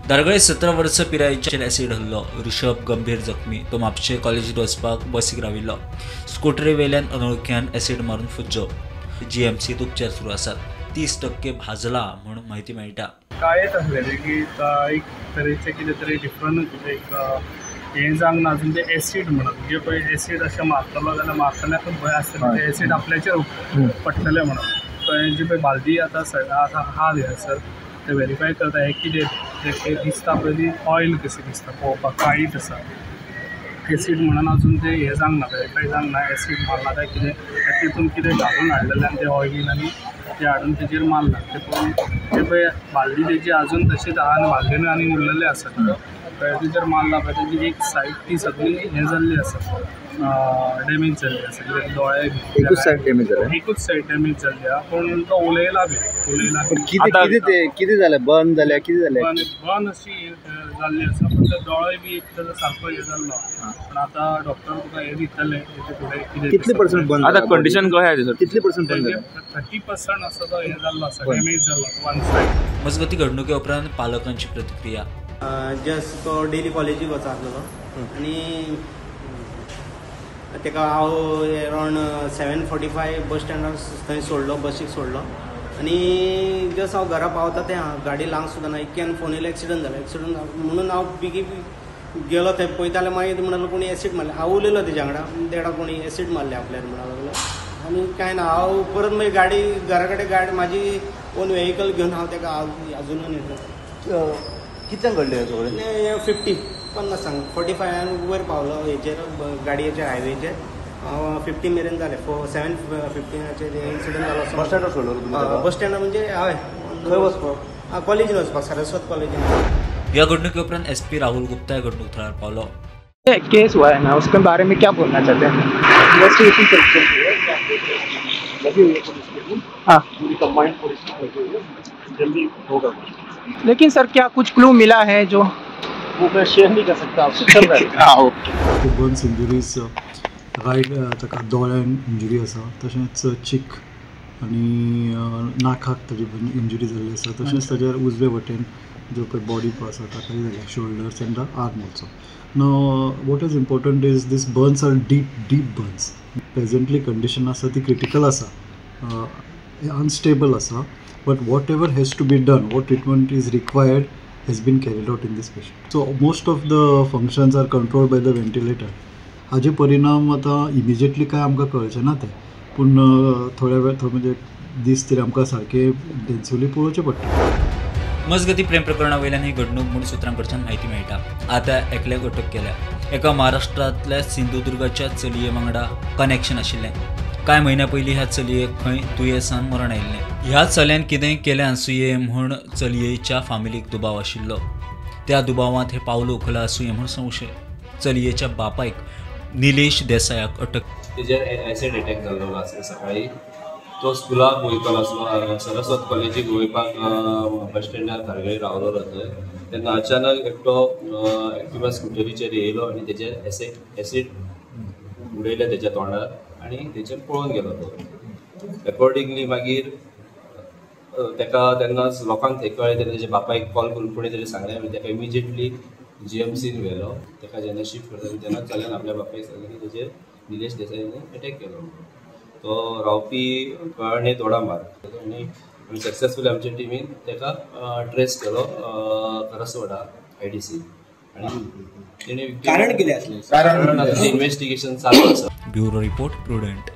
दारगळे 17 वर्सां पिरायेचेर एसिड हल्लो. ऋषभ गंभीर जखमी. तो म्हापशे कॉलेजीत वचपाक बसीक राविल्लो. स्कूटरी वेल्यान अनवळख्यान एसिड मारून फुज्जो. जीएमसीत उपचार सुरू आसात. 30% भाजला म्हूण माहिती मेळटा. कायच आसलेलें की एक तरेचें कितें तरी डिफरंट एक हें जावंक ना अजून तें एसीड म्हणून म्हणजे पळय एसीड अशें मारतलो जाल्यार मारतल्याकूच भंय आसतलो तें एसीड आपल्याचेर पडटलें म्हणून. कळ्ळें जी पळय बालदी आतां आहा हांगासर ते व्हेरीफाय करता हें कितें दिसता पळय ती ऑयल कशी दिसता पळोवपाक काळीट आसा. एसीड म्हणून अजून तें हें जावंक ना व्हेरीफाय जावंक ना एसीड मारला काय कितें तितून कितें घालून हाडलेल्यान तें ऑयलीन आनी ते हाडून तेजेर मारला ते पळय बालदी तेजी अजून तशीच आहा आनी बालदेन आनी उरलेले आसात. तेजेर मारला पळय तेजी एक सायड ती सगळी हें जाल्ली आसा डॅमेज जाल्ली आसा कित्याक दोळे एकूच सायड डॅमेज जाल्ली आहा पूण तो उलयला कितें जालें बंद जाल्या कितें जालें बंद अशी जाल्ली आसा पूण ते दोळे बी एक तर सारको हे जाल्लो पूण आतां डॉक्टर तुका हे दितले तेचे फुडें कितले पर्संट बंद आतां कंडिशन कशें आसा सर कितले पर्संट बंद 30% असो तो हे जाल्लो आसा डॅमेज जाल्लो वन सायड. मजगती घडणुके उपरांत पालकांची प्रतिक्रिया. जस्ट तो डेली कॉलेजीक वच आसलो आनी तेका हांव अरावंड 7:45 बस स्टँडार थंय सोडलो बसीक सोडलो आनी जस्ट हांव घरा पावता तें गाडी लावंक सुद्दां ना इतक्यान फोन येयलो एक्सिडंट जाला म्हणून हांव बेगी गेलो थंय पळयता जाल्यार मागीर म्हणलो कोणी एसीड मारले. हांव उलयलो तेच्या वांगडा देडा कोणी एसीड मारले आपल्यार म्हणून लागलो आनी कांय ना हांव परत मागीर गाडी घरा कडेन गाडी म्हाजी ओन व्हेकल घेवन हांव तेका अजुनूय येता. कितल्यांक घडलें सगळें 50 सांग 45 वयर पावलो हेचेर गाडयेचेर हायवेचेर 50 मेरेन जालें 7:15 इन्सिडंट जालो. बस स्टँडार सोडलो बस स्टँडार म्हणजे हय खंय वचपाक कॉलेजीन वचपाक सरस्वत कॉलेजीन. या घडणुके उपरांत एसपी राहुल गुप्ता या घडणूक थळार पावलो. केस हुआ है ना उसके बारे में क्या बोलना चाहते हैं? हाँ जल्दी होगा लेकिन सर क्या कुछ क्लू मिला है जो वो मैं शेयर नहीं कर सकता आपसे चल रहा है. ओके बर्न्स इंजुरीज रायट ताका दोळ्यान इंजुरी आसा तशेंच चीक आनी नाकाक ताजी इंजुरी जाल्ली आसा तशेंच ताच्या उजवे वटेन जो पळय बॉडी पार्ट आसा ताकाय जाल्या shoulders and the arm also. Now what is important is these burns are deep burns. Presently condition आसा ती क्रिटिकल आसा अनस्टेबल आसा but whatever has to be done, what treatment is required has been carried out in this patient. So most of the functions are controlled by the ventilator. हाजे परिणाम आता immediately काय आमकां कळचे ना ते पूण थोड्या वेळ म्हणजे दीस तरी आमकां सारके इंटेन्सिवली पळोवचें पडटा. मजगती प्रेम प्रकरणा वयल्यान ही घडणूक म्हूण सुत्रांकडच्यान म्हायती मेळटा. आतां एकल्याक अटक केल्या. एका महाराष्ट्रांतल्या सिंधुदुर्गाच्या चलये वांगडा कनेक्शन आशिल्लें. कांय म्हयन्या पयलीं ह्या चलयेक खंय दुयेंसान मरण आयिल्लें. ह्या चल्यान कितेंय केलें आसुंये म्हूण चलयेच्या फामिलीक दुबाव आशिल्लो. त्या दुबावांत हें पावलं उखलां आसुंये म्हूण संशय. चलयेच्या बापायक निलेश देसायाक अटक. तेजेर एसिड अटॅक जाल्लो आसलो सकाळी. तो स्कुलाक वयतालो आसलो सरस्वत कॉलेजीक वयपाक बस स्टँडार दारगळे रावलो थंय तेन्ना अचानक एकटो एक्टिवा स्कुटरीचेर येयलो आनी तेजेर एसिड उडयलें तेच्या तोंडार आनी तेचेर पळोवन गेलो तो. अकॉर्डिंगली मागीर तेका तेन्नाच लोकांक थंय कळ्ळें तेन्ना तेच्या बापायक कॉल करून फुडें तेजें सांगलें आनी तेका इमिजिएटली जीएमसीन व्हेलो. तेका जेन्ना शिफ्ट करता तेन्ना चल्यान आपल्या बापायक सांगलें की तेजेर निलेश देसायान अटॅक केलो. तो रावपी कळणे तोडामार आनी सक्सेसफुली आमच्या टिमीन तेका ट्रेस केलो करसवाडा IDC आनी तेणे कारण कितें आसलें कारण इन्वेस्टिगेशन चालू आसा. Bureau report prudent.